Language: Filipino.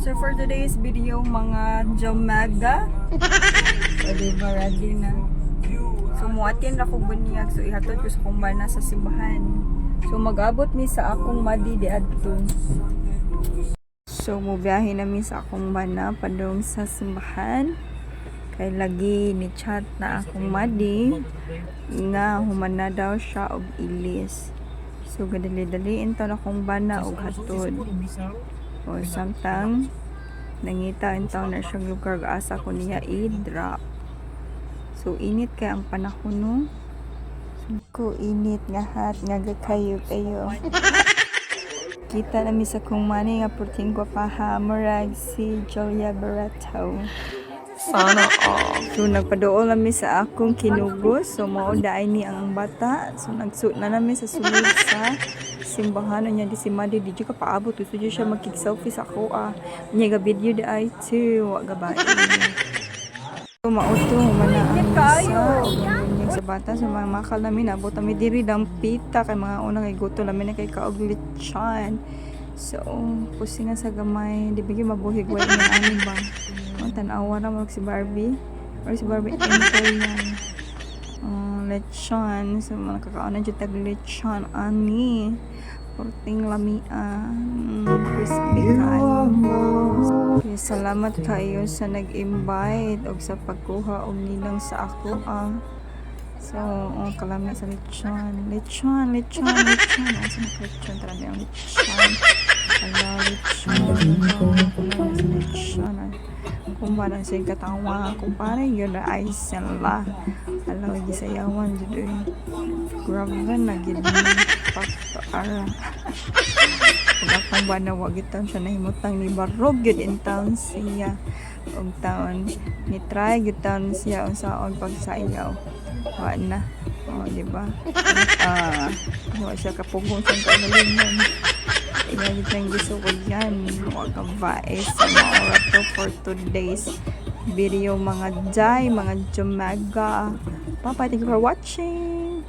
So for today's video, mga Jomaga. Pwede ba ready na? So muatin ako bunyag. So ihatod ko sa kumbana sa simbahan. So mag-abot mi sa akong madi di adto. So mubiyahe namin sa akong bana padung sa simbahan. Kay lagi ni chat na akong madi nga humana daw siya og ilis. So gadali-daliin to na akong bana og hatod. O samtang nangita intaw na siyang lugar asa ko niya i-drop. So init kay ang panahon no. Ko init nga hat nga gakayo kayo. Kita namin sa kung mani nga puting ko pa hamurag si Julia Barato. Sana all. So nagpadool namin sa akong kinugos. So mauday ni ang bata. So nagsuot na namin sa sulod sa simbahan niya di si Madi di ka paabot. Gusto niya siya magkik-selfie sa ako Niya ga video di ay too. Wag gabain. So mauto humana ang sa bata. So mga makal namin abot kami diri dang pita kay mga unang kay guto namin na kay kaoglitchan. So pusingan sa gamay di bigay mabuhig way ng amin ba. Ang tanawa na mag si Barbie or si Barbie entry yan. Lechon. So mga kakaunan dyan tag lechon ani. Porting lamian. Crispy kayo. Okay, salamat kayo sa nag-invite o sa pagkuha o nilang sa ako So, kalamit sa lechon. Lechon. Asa na lechon? Tara na yung lechon. Hello, lechon. Kumpara sa katawa. Kumpara yun na ay sila. Hello, gisayawan dyan. Grabe na gini. Paktaara. Kung akong ba na wagitan siya nahimutang ni Barog yun in town siya. Og taon ni try gitan siya unsaon pagsayaw. Wa na. Diba? Wa siya kapugong sa kanalingan. Iyan itang gusto ko yan. Huwag ka baes sa mga orato for today's video mga Jai, mga Jomaga. Bye-bye. Thank you for watching.